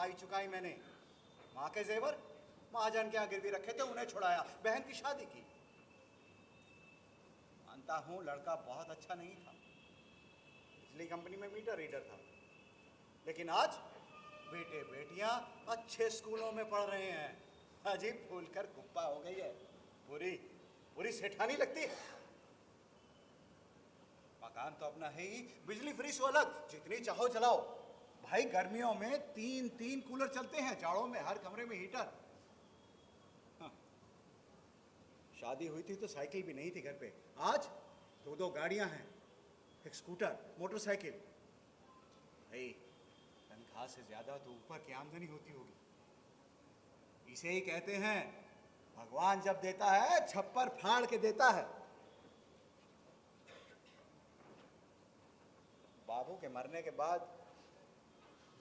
कमाई चुकाई मैंने। माँ के जेवर महाजन के यहाँ गिरवी रखे थे, उन्हें छुड़ाया, बहन की शादी की। मानता हूँ लड़का बहुत अच्छा नहीं था, बिजली कंपनी में मीटर रीडर था, लेकिन आज बेटे बेटियां अच्छे स्कूलों में पढ़ रहे हैं। अजीब फूल कर गुप्पा हो गई है, पूरी पूरी सेठानी लगती है। मकान तो अपना है ही, बिजली फ्री सो अलग, जितनी चाहो चलाओ। भाई गर्मियों में 3-3 कूलर चलते हैं, जाड़ों में हर कमरे में हीटर। हाँ। शादी हुई थी तो साइकिल भी नहीं थी घर पे, आज 2-2 गाड़ियां हैं, एक स्कूटर, मोटरसाइकिल। भाई तनख्वाह से ज्यादा तो ऊपर की आमदनी होती होगी। इसे ही कहते हैं भगवान जब देता है छप्पर फाड़ के देता है। बाबू के मरने के बाद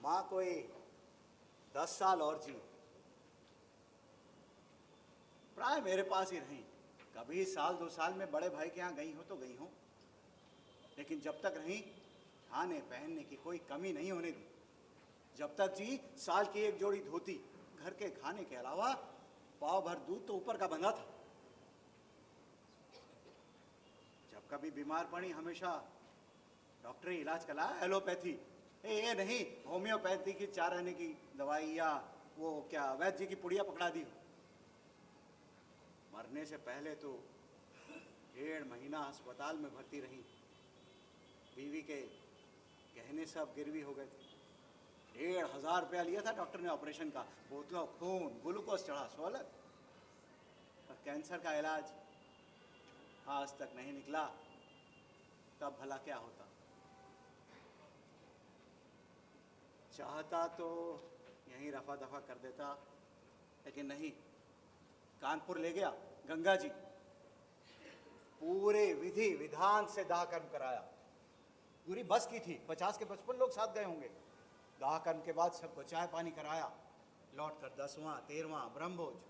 माँ कोई 10 साल और जी, प्राय मेरे पास ही रही। कभी 1-2 साल में बड़े भाई के यहाँ गई हो तो गई हो, लेकिन जब तक रही खाने पहनने की कोई कमी नहीं होने दी। जब तक जी साल की एक जोड़ी धोती, घर के खाने के अलावा पाव भर दूध तो ऊपर का बंधा था। जब कभी बीमार पड़ी हमेशा डॉक्टरी इलाज करा, एलोपैथी ये नहीं, होम्योपैथी की 4 आने की दवाई या वो क्या वैद्य जी की पुड़िया पकड़ा दी। मरने से पहले तो 1.5 महीना अस्पताल में भर्ती रही। बीवी के गहने सब गिरवी हो गए थे। 1,500 रुपया लिया था डॉक्टर ने ऑपरेशन का, बोतलों खून, ग्लूकोज चढ़ा, सो अलग। और कैंसर का इलाज आज तक नहीं निकला, तब भला क्या होता। चाहता तो यहीं रफा दफा कर देता, लेकिन नहीं, कानपुर ले गया। गंगा जी पूरे विधि विधान से दाह कर्म कराया। पूरी बस की थी, 50 के 55 लोग साथ गए होंगे। दाह कर्म के बाद सबको चाय पानी कराया, लौट कर 10वां 13वां ब्रह्मभोज।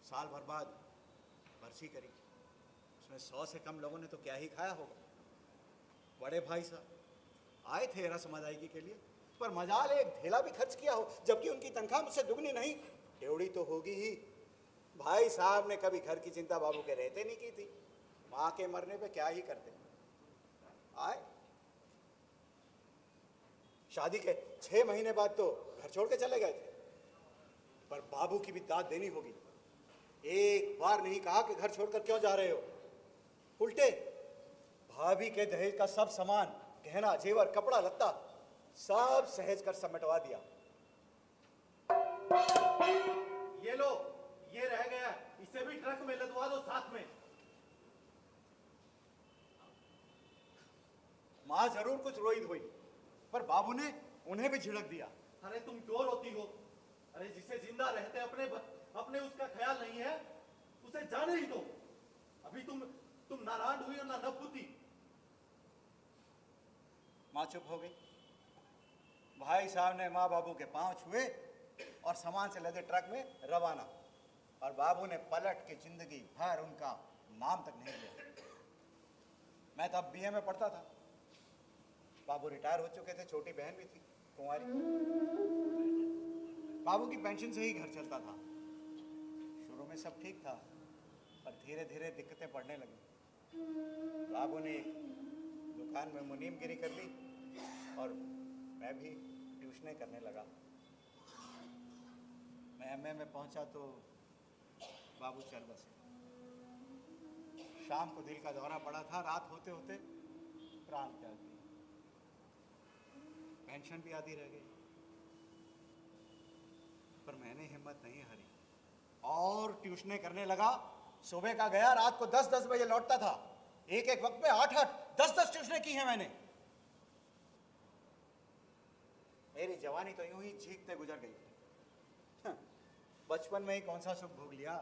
साल भर बाद बरसी करी, उसमें 100 से कम लोगों ने तो क्या ही खाया होगा। बड़े भाई साहब आए थे रस्म अदायगी के लिए, पर मजाल एक ढेला भी खर्च किया हो, जबकि उनकी तनख्वाह मुझसे दुगनी नहीं, ड्योढ़ी तो होगी ही। भाई साहब ने कभी घर की चिंता बाबू के रहते नहीं की थी, माँ के मरने पे क्या ही करते। आए शादी के 6 महीने बाद तो घर छोड़ के चले गए थे, पर बाबू की भी दाद देनी होगी। एक बार नहीं कहा कि घर छोड़कर क्यों जा रहे हो, उल्टे भाभी के दहेज का सब सामान, गहना जेवर कपड़ा लत्ता सब सहेज कर समेटवा दिया। ये लो, ये रह गया, इसे भी ट्रक में लदवा दो साथ में। मां जरूर कुछ रोई धोई, पर बाबू ने उन्हें भी झिड़क दिया। अरे तुम क्यों रोती हो? अरे जिसे जिंदा रहते अपने उसका ख्याल नहीं है, उसे जाने ही दो। अभी तुम ना रांड हुई और ना नपुती। मां चुप हो गई। भाई साहब ने माँ बाबू के पांव छुए और सामान से लदे ट्रक में रवाना, और बाबू ने पलट के जिंदगी भर उनका नाम तक नहीं लिया। मैं तब बीए में पढ़ता था, बाबू रिटायर हो चुके थे, छोटी बहन भी थी कुंवारी। बाबू की पेंशन से ही घर चलता था। शुरू में सब ठीक था, पर धीरे धीरे दिक्कतें बढ़ने लगी। बाबू ने दुकान में मुनीमगिरी कर ली और मैं भी ट्यूशनें करने लगा। मैं एमए में पहुंचा तो बाबू चल बसे। शाम को दिल का दौरा पड़ा था, रात होते होते प्राण त्याग दिया। पेंशन भी आधी रह गई, पर मैंने हिम्मत नहीं हारी और ट्यूशनें करने लगा। सुबह का गया, रात को 10-10 बजे लौटता था। एक वक्त में 8-8 10-10 ट्यूशनें की हैं मैंने। मेरी जवानी तो यूं ही झीकते गुजर गई। बचपन में ही कौन सा सुख भोग लिया।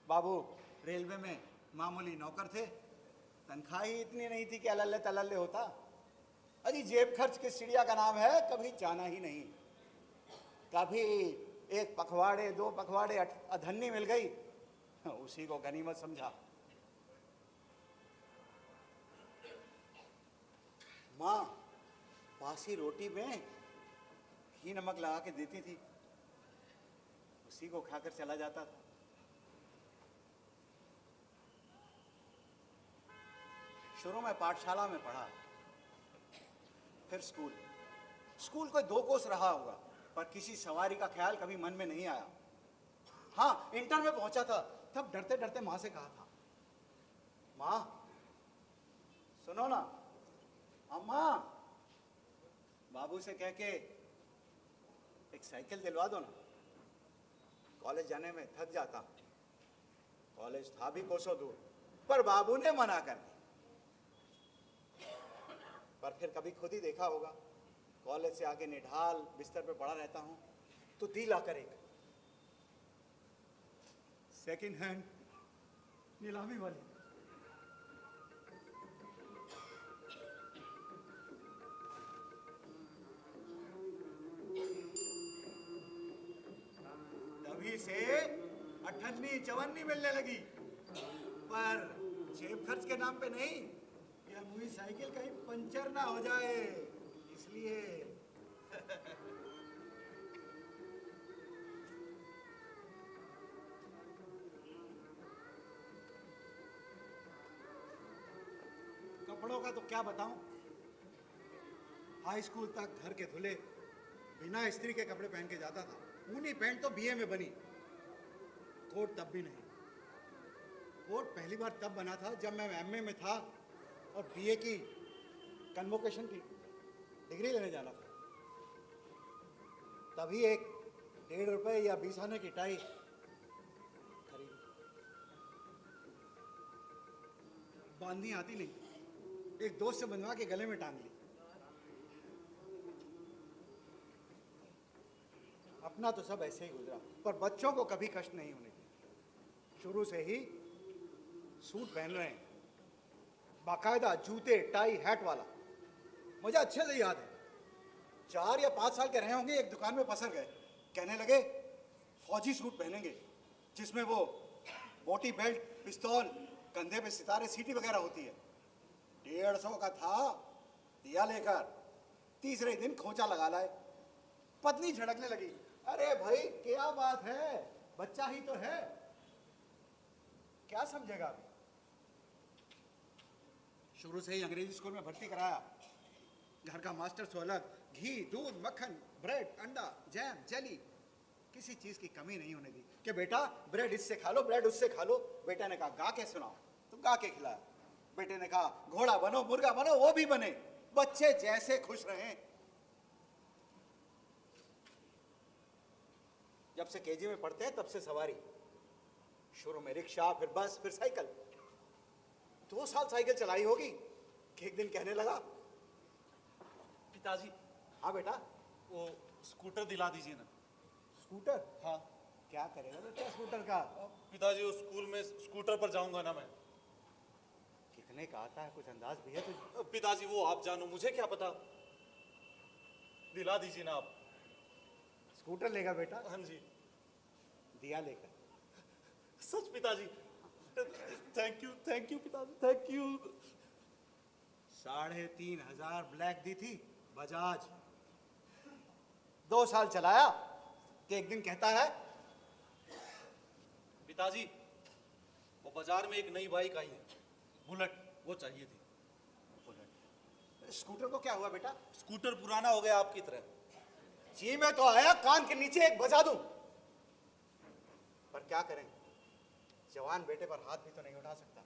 बाबू रेलवे में मामूली नौकर थे, तनख्वाह ही इतनी नहीं थी कि अल्ले तलल्ले होता। अजी जेब खर्च किस चिड़िया का नाम है, कभी जाना ही नहीं। कभी 1 पखवाड़े 2 पखवाड़े अधन्नी मिल गई, उसी को गनीमत समझा। माँ बासी रोटी में घी नमक लगा के देती थी, उसी को खाकर चला जाता था। शुरू में पाठशाला में पढ़ा, फिर स्कूल। स्कूल कोई 2 कोस रहा होगा, पर किसी सवारी का ख्याल कभी मन में नहीं आया। हाँ, इंटर में पहुंचा था, तब डरते डरते माँ से कहा था, माँ सुनो ना, अम्मा, बाबू से कह के एक साइकिल दिलवा दो ना, कॉलेज जाने में थक जाता। कॉलेज था भी कोसों दूर, पर बाबू ने मना कर दी। पर फिर कभी खुद ही देखा होगा, कॉलेज से आके निढाल बिस्तर पे पड़ा रहता हूं, तो दी ला कर एक सेकेंड हैंड नीलामी वाली तभी से 58 54 मिलने लगी, पर जेब खर्च के नाम पे नहीं, या मुझे साइकिल कहीं पंचर ना हो जाए, इसलिए। कपड़ों का तो क्या बताऊं, हाई स्कूल तक घर के धुले बिना इस्त्री के कपड़े पहन के जाता था। ऊनी पैंट तो बीए में बनी, कोट तब भी नहीं। कोट पहली बार तब बना था जब मैं एमए में था और बीए की कन्वोकेशन की डिग्री लेने जाना था। तभी एक 1.5 रुपए या 20 आने की टाई खरीदी। बांधनी आती नहीं, एक दोस्त से बनवा के गले में टांग ली। अपना तो सब ऐसे ही गुजरा, पर बच्चों को कभी कष्ट नहीं होने दिया। शुरू से ही सूट पहन रहे हैं, बाकायदा जूते टाई हैट वाला। मुझे अच्छे से याद है, 4 या 5 साल के रहे होंगे, एक दुकान में पसर गए, कहने लगे फौजी सूट पहनेंगे, जिसमें वो मोटी बेल्ट, पिस्तौल, कंधे पे सितारे, सीटी वगैरह होती है। 150 का था, दिया लेकर। तीसरे दिन खोचा लगा लाए, पत्नी झड़कने लगी। अरे भाई क्या बात है, बच्चा ही तो है, क्या समझेगा अभी। शुरू से ही अंग्रेजी स्कूल में भर्ती कराया। घर का मास्टर सो अलग, घी, दूध, मक्खन, ब्रेड, अंडा, जैम, जेली, किसी चीज की कमी नहीं होने दी कि बेटा ब्रेड इससे खा लो, ब्रेड उससे खा लो। बेटे ने कहा गा के सुनाओ, तो गा के खिलाया। बेटे ने कहा घोड़ा बनो, मुर्गा बनो, वो भी बने। बच्चे जैसे खुश रहे। जब से केजी में पढ़ते हैं तब से सवारी, शुरू में रिक्शा, फिर बस, फिर साइकिल। 2 साल साइकिल चलाई होगी कि एक दिन कहने लगा, पिताजी, हाँ बेटा, वो स्कूटर दिला दीजिए ना। स्कूटर? हाँ। क्या करेगा बेटा स्कूटर का? पिताजी, वो स्कूल में स्कूटर पर जाऊंगा ना मैं। कितने का आता है, कुछ अंदाज भी है तुझे? पिताजी, वो आप जानो, मुझे क्या पता। दिला दीजिए ना आप। स्कूटर लेगा बेटा? हाँ जी। दिया लेकर। सच पिताजी? थैंक यू पिताजी, थैंक यू। 3,500 ब्लैक दी थी बजाज। 2 साल चलाया कि एक दिन कहता है, पिताजी, वो बाजार में एक नई बाइक आई है, बुलेट, वो चाहिए थी। बुलेट? स्कूटर को क्या हुआ बेटा? स्कूटर पुराना हो गया आपकी तरह। जी मैं तो आया कान के नीचे एक बजा दूं, पर क्या करें, जवान बेटे पर हाथ भी तो नहीं उठा सकता।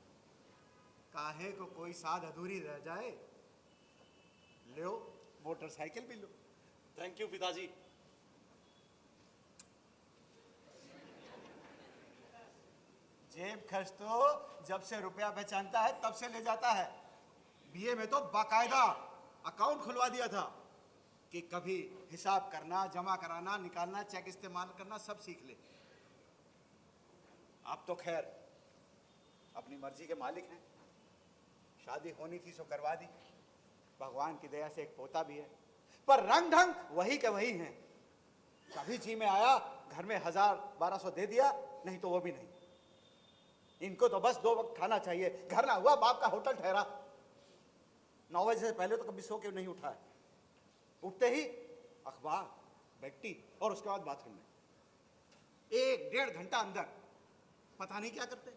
काहे को कोई साध अधूरी रह जाए। लो मोटरसाइकिल भी लो। थैंक यू पिताजी। जेब खर्च तो जब से रुपया पहचानता है तब से ले जाता है। बीए में तो बाकायदा अकाउंट खुलवा दिया था कि कभी हिसाब करना, जमा कराना, निकालना, चेक इस्तेमाल करना सब सीख ले। आप तो खैर अपनी मर्जी के मालिक हैं। शादी होनी थी सो करवा दी, भगवान की दया से एक पोता भी है, पर रंग ढंग वही के वही हैं। कभी जी में आया घर में 1000-1200 दे दिया, नहीं तो वो भी नहीं। इनको तो बस 2 वक्त खाना चाहिए। घर ना हुआ बाप का होटल ठहरा। 9 बजे से पहले तो कभी सो के नहीं उठा है। उठते ही अखबार, बैठती और उसके बाद बाथरूम में। एक डेढ़ घंटा अंदर पता नहीं क्या करते,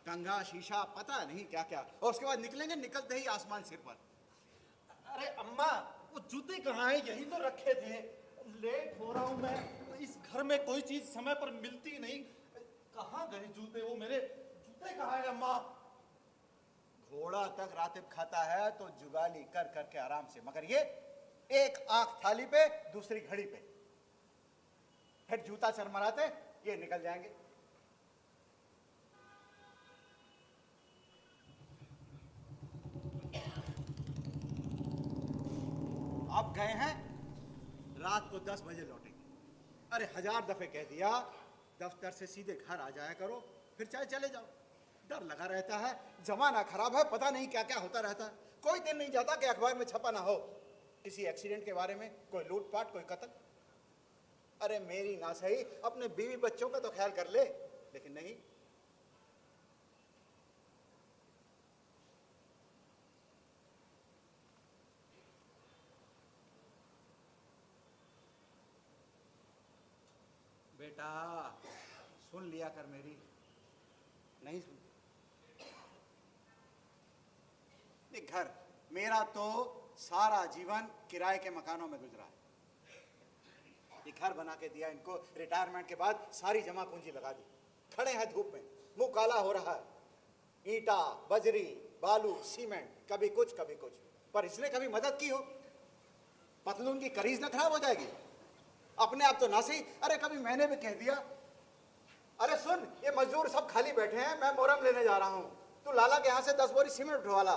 कंघा शीशा पता नहीं क्या क्या, और उसके बाद निकलेंगे, निकलते ही आसमान सिर पर। अरे अम्मा, वो जूते कहाँ हैं? यही तो रखे थे। लेट हो रहा हूं मैं, इस घर में कोई चीज समय पर मिलती नहीं। कहाँ गए जूते? वो मेरे जूते कहाँ हैं अम्मा? घोड़ा तक रातिब खाता है तो जुगाली कर करके आराम से, मगर ये एक आंख थाली पे दूसरी घड़ी पे, फिर जूता चरमराते ये निकल जाएंगे। आप गए हैं, रात को 10 बजे लौटेंगे। अरे 1000 दफे कह दिया दफ्तर से सीधे घर आ जाया करो, फिर चाहे चले जाओ। डर लगा रहता है, जमाना खराब है, पता नहीं क्या क्या होता रहता है। कोई दिन नहीं जाता कि अखबार में छपा ना हो किसी एक्सीडेंट के बारे में, कोई लूटपाट, कोई कत्ल। अरे मेरी ना सही अपने बीवी बच्चों का तो ख्याल कर ले, लेकिन नहीं। बेटा सुन लिया कर मेरी, नहीं सुन। देख, घर मेरा तो सारा जीवन किराए के मकानों में गुजरा है। ये घर बना के दिया इनको, रिटायरमेंट के बाद सारी जमा पूंजी लगा दी। खड़े हैं धूप में, मुंह काला हो रहा है। ईंटा, बजरी, बालू, सीमेंट, कभी कुछ कभी कुछ। पर इसने कभी मदद की हो? पतलून की करीज न खराब हो जाएगी? अपने आप तो ना सही, अरे कभी मैंने भी कह दिया, अरे सुन ये मजदूर सब खाली बैठे हैं, मैं मोरम लेने जा रहा हूं, तू लाला के यहां से 10 बोरी सीमेंट उठवा ला।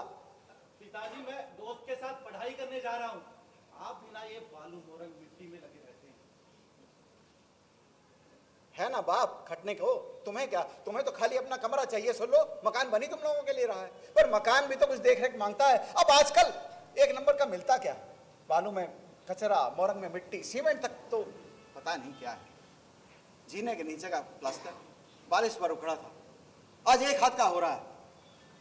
पिताजी, मैं दोस्त के साथ पढ़ाई करने जा रहा हूँ। आप बिना ये बालू मोरंग मिट्टी में लगे रहते हैं। है ना बाप खटने को, तुम्हें क्या, तुम्हें तो खाली अपना कमरा चाहिए। सुन लो, मकान बनी तुम लोगों के लिए रहा है, पर मकान भी तो कुछ देख रेख मांगता है। अब आजकल एक नंबर का मिलता क्या, बालू में कचरा, मोरंग में मिट्टी, सीमेंट तक तो पता नहीं क्या है। जीने के नीचे का प्लास्टर बारिश पर उखड़ा था, आज एक हाथ का हो रहा है।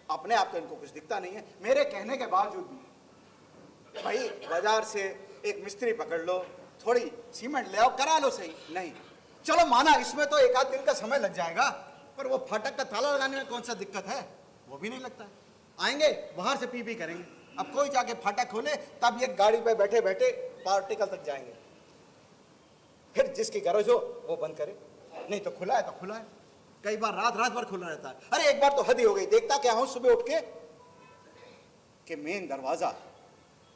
अपने आप तो इनको कुछ दिखता नहीं है, मेरे कहने के बावजूद भी। भाई बाजार से एक मिस्त्री पकड़ लो, थोड़ी सीमेंट ले आओ, करा लो सही। नहीं, चलो माना इसमें तो एक आध दिन का समय लग जाएगा, पर वो फाटक का ताला लगाने में कौन सा दिक्कत है? वो भी नहीं लगता है। आएंगे बाहर से पी करेंगे। अब कोई जाके फाटक खोले तब ये गाड़ी पे बैठे बैठे पार्टिकल तक जाएंगे। फिर जिसकी गरज हो वो बंद करे, नहीं तो खुला है तो खुला है। कई बार रात रात भर खुला रहता है। अरे एक बार तो हद ही हो गई, देखता क्या हूं सुबह उठ के कि मेन दरवाजा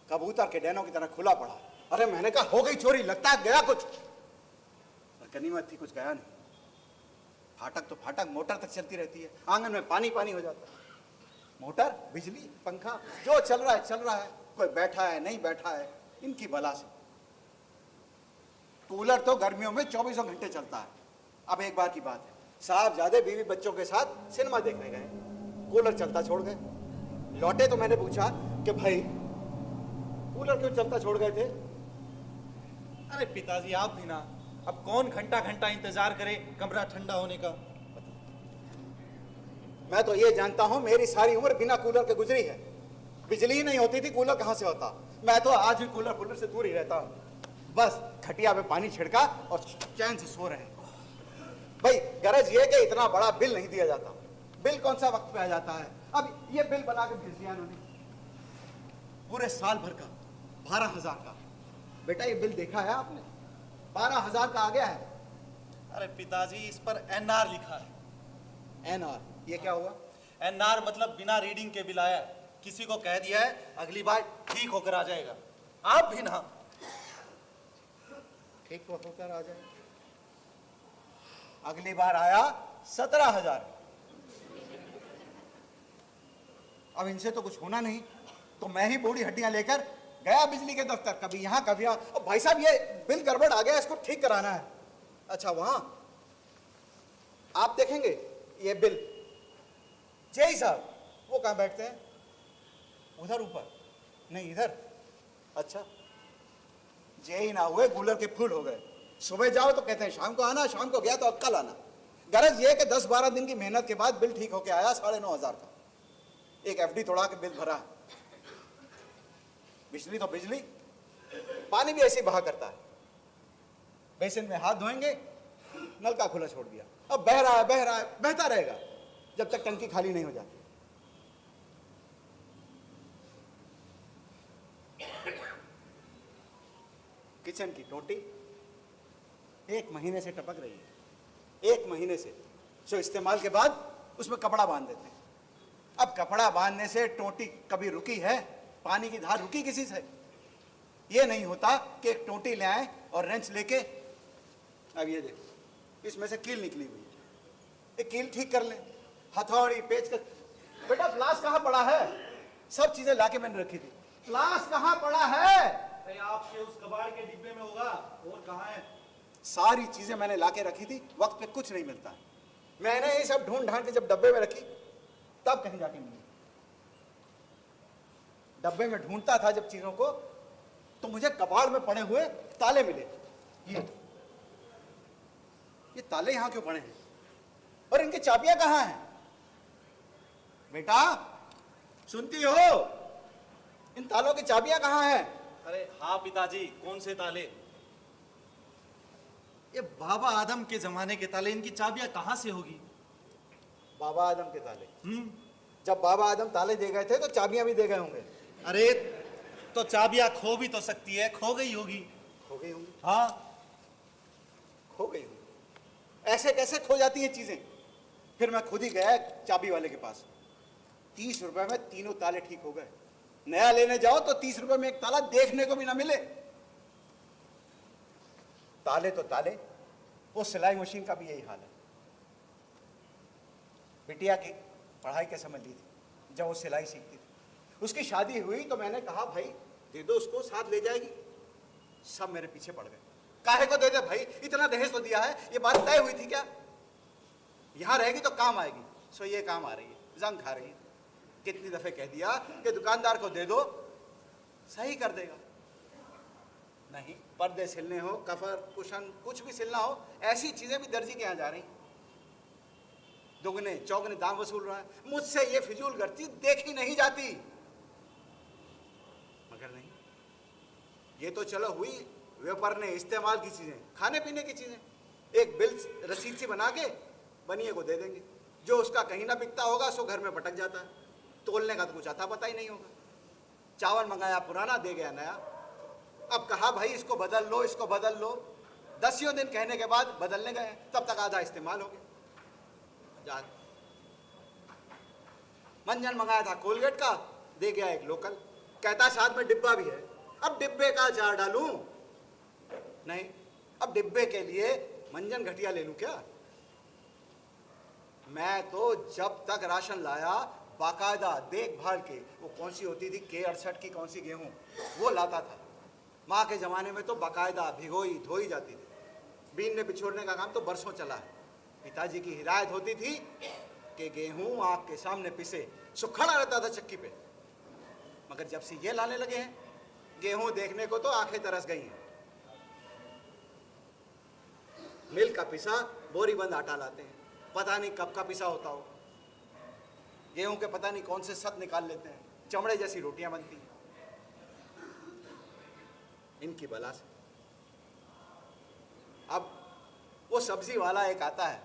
कबूतर के डैनों की तरह खुला पड़ा। अरे मैंने कहा हो गई चोरी, लगता है गया कुछ, पर गनीमत थी कुछ गया नहीं। फाटक तो फाटक, मोटर तक चलती रहती है, आंगन में पानी पानी हो जाता है। मोटर, बिजली, पंखा, जो चल रहा है चल रहा है। कोई बैठा है नहीं बैठा है, इनकी बला से। कूलर तो गर्मियों में 24 घंटे चलता है। अब एक बार की बात है, साहबजादे बीवी बच्चों के साथ सिनेमा देखने गए, कूलर चलता छोड़ गए। लौटे तो मैंने पूछा कि भाई कूलर क्यों चलता छोड़ गए थे? अरे पिताजी, आप भी ना, अब कौन घंटा घंटा इंतजार करे कमरा ठंडा होने का। मैं तो ये जानता हूं मेरी सारी उम्र बिना कूलर के गुजरी है। बिजली ही नहीं होती थी, कूलर कहां से होता? मैं तो आज भी कूलर से दूर ही रहता हूं। बस खटिया पे पानी छिड़का और चैन से सो रहे। भाई गरज ये कि इतना बड़ा बिल नहीं दिया जाता। बिल कौन सा वक्त पे आ जाता है? अब ये बिल बना के भेज दिया इन्होंने, पूरे साल भर का 12,000 का। बेटा ये बिल देखा है आपने? 12,000 का आ गया है। अरे पिताजी, इस पर एनआर लिखा है। एनआर, ये क्या हुआ? एनआर मतलब बिना रीडिंग के बिल आया। किसी को कह दिया है अगली बार ठीक होकर आ जाएगा। आप भी ना ठीक होकर आ जाए। अगली बार आया 17,000। अब इनसे तो कुछ होना नहीं, तो मैं ही बूढ़ी हड्डियां लेकर गया बिजली के दफ्तर, कभी यहां कभी यहां। भाई साहब ये बिल गड़बड़ आ गया, इसको ठीक कराना है। अच्छा वहां आप देखेंगे ये बिल। जय साहब वो कहां बैठते हैं? उधर ऊपर नहीं, इधर। अच्छा जे ही ना हुए कूलर के फूल हो गए। सुबह जाओ तो कहते हैं शाम को आना, शाम को गया तो अब कल आना। गरज ये कि 10-12 दिन की मेहनत के बाद बिल ठीक होके आया 9,500 का। एक एफडी तोड़ा के बिल भरा। बिजली तो बिजली, पानी भी ऐसे बहा करता है। बेसिन में हाथ धोएंगे, नल का खुला छोड़ दिया, अब बह रहा है बह रहा है, बहता रहेगा जब तक टंकी खाली नहीं हो जाती। किचन की टोटी 1 महीने से टपक रही है, 1 महीने से, जो इस्तेमाल के बाद उसमें कपड़ा बांध देते हैं। अब कपड़ा बांधने से टोटी कभी रुकी है? पानी की धार रुकी किसी से? ये नहीं होता कि एक टोटी ले आए और रेंच लेके, अब ये देखो इसमें से कील निकली हुई है, एक कील ठीक कर लें, हथौड़ी पेचकस। बेटा फ्लास कहाँ पड़ा है? सब चीजें लाके मैंने रखी थी, फ्लास कहाँ पड़ा है? अरे आपके उस कबाड़ के डिब्बे में होगा, और कहाँ है? सारी चीजें मैंने लाके रखी थी, वक्त पे कुछ नहीं मिलता। मैंने ये सब ढूंढ ढांड के जब डब्बे में रखी तब कहीं जाके मिली। डब्बे में ढूंढता था जब चीजों को, तो मुझे कबाड़ में पड़े हुए ताले मिले। ये ताले यहां क्यों पड़े हैं और इनकी चाबियां कहां हैं? बेटा सुनती हो? इन तालों की चाबियां कहां हैं? अरे हाँ पिताजी, कौन से ताले? ये बाबा आदम के जमाने के ताले, इनकी चाबियां कहाँ से होगी? बाबा आदम के ताले? जब बाबा आदम ताले दे गए थे तो चाबियां भी दे गए होंगे। अरे तो चाबियां खो भी तो सकती है, खो गई होगी। खो गई होंगी? हाँ खो गई होंगी। ऐसे कैसे खो जाती हैं चीजें? फिर मैं खुद ही गया चाबी वाले के पास, 30 रुपए में तीनों ताले ठीक हो गए। नया लेने जाओ तो 30 रुपए में एक ताला देखने को भी ना मिले। ताले तो ताले, वो सिलाई मशीन का भी यही हाल है। बिटिया की पढ़ाई के समय ली थी जब वो सिलाई सीखती थी, उसकी शादी हुई तो मैंने कहा भाई दे दो उसको, साथ ले जाएगी। सब मेरे पीछे पड़ गए, काहे को दे दे भाई, इतना दहेज तो दिया है, ये बात तय हुई थी क्या? यहां रहेगी तो काम आएगी, सो ये काम आ रही है, जंग खा रही है। कितनी दफे कह दिया कि दुकानदार को दे दो, सही कर देगा। नहीं, पर्दे सिलने हो, कफर कुशन कुछ भी सिलना हो, ऐसी चीजें भी दर्जी के यहाँ जा रही, दुगने चौगने दाम वसूल रहा है। मुझसे ये फिजूल गर्दी देखी नहीं जाती। मगर नहीं, ये तो चलो हुई व्यापार ने इस्तेमाल की चीजें, खाने पीने की चीजें, एक बिल रसीद सी बना के बनिए को दे देंगे, जो उसका कहीं ना बिकता होगा सो घर में भटक जाता है, तोलने का तो कुछ आता पता ही नहीं होगा। चावल मंगाया पुराना, दे गया नया। अब कहा भाई इसको बदल लो, इसको बदल लो, 10 दिन कहने के बाद बदलने गए, तब तक आधा इस्तेमाल हो गया। मंजन मंगाया था कोलगेट का, दे गया एक लोकल, कहता साथ में डिब्बा भी है। अब डिब्बे का जार डालूं? नहीं, अब डिब्बे के लिए मंजन घटिया ले लूं क्या? मैं तो जब तक राशन लाया बाकायदा देखभाल के, वो कौन सी होती थी K68 की कौन सी गेहूं, वो लाता था। माँ के जमाने में तो बाकायदा भिगोई धोई जाती थी, बीनने बिछोड़ने का काम तो बरसों चला है। पिताजी की हिदायत होती थी कि गेहूं आग के सामने पिसे, सो खड़ा रहता था चक्की पे। मगर जब से ये लाने लगे हैं गेहूं देखने को तो आंखें तरस गई हैं। मिल का पिसा बोरी बंद आटा लाते हैं, पता नहीं कब का पिसा होता हो। गेहूं के पता नहीं कौन से सत निकाल लेते हैं, चमड़े जैसी रोटियां बनती हैं इनकी बला से। अब वो सब्जी वाला एक आता है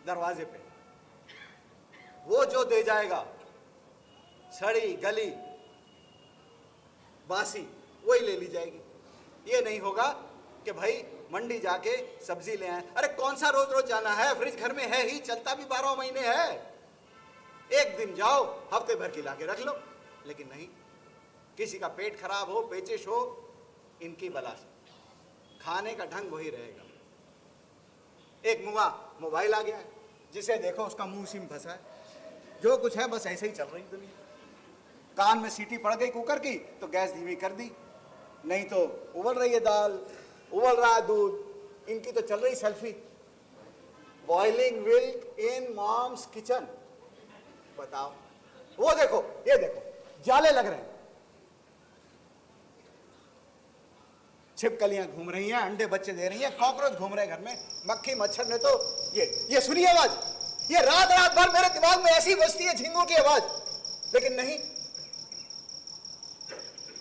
दरवाजे पे, वो जो दे जाएगा सड़ी गली बासी वही ले ली जाएगी। ये नहीं होगा कि भाई मंडी जाके सब्जी ले आए। अरे कौन सा रोज रोज जाना है, फ्रिज घर में है ही, चलता भी 12 महीने है। एक दिन जाओ हफ्ते भर की लाके रख लो। लेकिन नहीं, किसी का पेट खराब हो, पेचिश हो, इनकी बला से खाने का ढंग वही रहेगा। एक मुआ मोबाइल आ गया है, जिसे देखो उसका मुंह सिम फंसा है, जो कुछ है बस ऐसे ही चल रही दुनिया। कान में सीटी पड़ गई कुकर की तो गैस धीमी कर दी, नहीं तो उबल रही है दाल, उबल रहा है दूध। इनकी तो चल रही selfie, boiling milk in mom's kitchen. बताओ, वो देखो, ये देखो, जाले लग रहे हैं, छिपकलियां घूम रही हैं, अंडे बच्चे दे रही हैं, कॉकरोच घूम रहे हैं घर में, मक्खी मच्छर ने तो ये सुनिए आवाज, ये रात रात भर मेरे दिमाग में ऐसी बजती है झींगों की आवाज। लेकिन नहीं,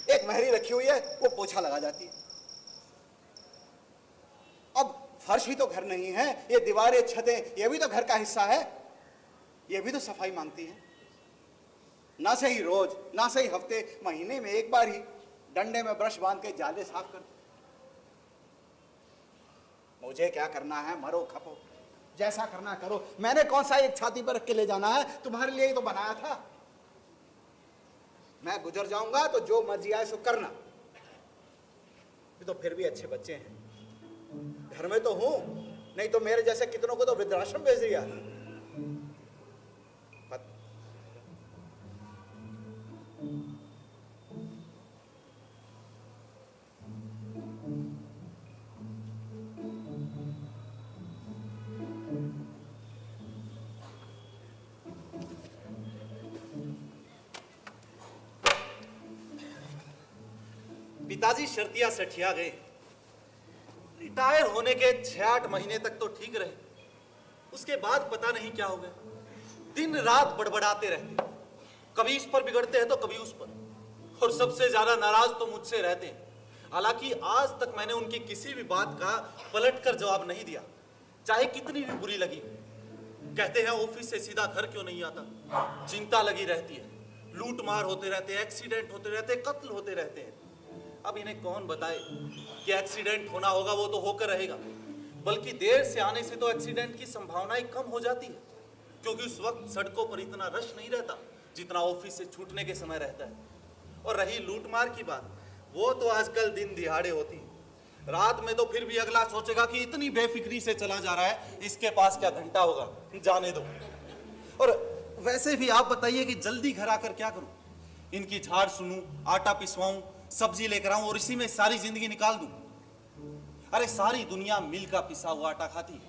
एक महरी रखी हुई है, वो पोछा लगा जाती है। अब फर्श ही तो घर नहीं है, ये दीवारें छतें ये भी तो घर का हिस्सा है, ये भी तो सफाई मांगती है। ना सही रोज, ना सही हफ्ते, महीने में एक बार ही डंडे में ब्रश बांध के जाले साफ कर। मुझे क्या करना है, मरो खपो, जैसा करना करो। मैंने कौन सा एक छाती पर रख के ले जाना है, तुम्हारे लिए ही तो बनाया था। मैं गुजर जाऊंगा तो जो मर्जी आए सो करना। ये तो फिर भी अच्छे बच्चे हैं, घर में तो हूं, नहीं तो मेरे जैसे कितनों को तो वृद्धाश्रम भेज दिया। पिताजी शर्तिया सठिया गए। रिटायर होने के 6-8 महीने तक तो ठीक रहे, उसके बाद पता नहीं क्या हो गया। दिन रात बड़बड़ाते रहते, कभी इस पर बिगड़ते हैं तो कभी उस पर, और सबसे ज्यादा नाराज तो मुझसे रहते हैं। हालांकि आज तक मैंने उनकी किसी भी बात का पलटकर जवाब नहीं दिया, चाहे कितनी भी बुरी लगी। कहते हैं ऑफिस से सीधा घर क्यों नहीं आता, चिंता लगी रहती है, लूट मार होते रहते हैं, एक्सीडेंट होते रहते हैं, कत्ल होते रहते हैं। अब इन्हें कौन बताए कि एक्सीडेंट होना होगा वो तो होकर रहेगा, बल्कि देर से आने से तो एक्सीडेंट की संभावनाएं कम हो जाती है, क्योंकि उस वक्त सड़कों पर इतना रश नहीं रहता जितना ऑफिस से छूटने के समय रहता है। और रही लूटमार की बात, वो तो आजकल दिन दिहाड़े होती है। रात में तो फिर भी अगला सोचेगा कि इतनी बेफिक्री से चला जा रहा है, इसके पास क्या घंटा होगा, जाने दो। और वैसे भी आप बताइए कि जल्दी घर आकर क्या करूं, इनकी झाड़ सुनूं, आटा पिसवाऊं, सब्जी लेकर आऊं और इसी में सारी जिंदगी निकाल दूं। अरे सारी दुनिया मिल का पिसा हुआ आटा खाती है,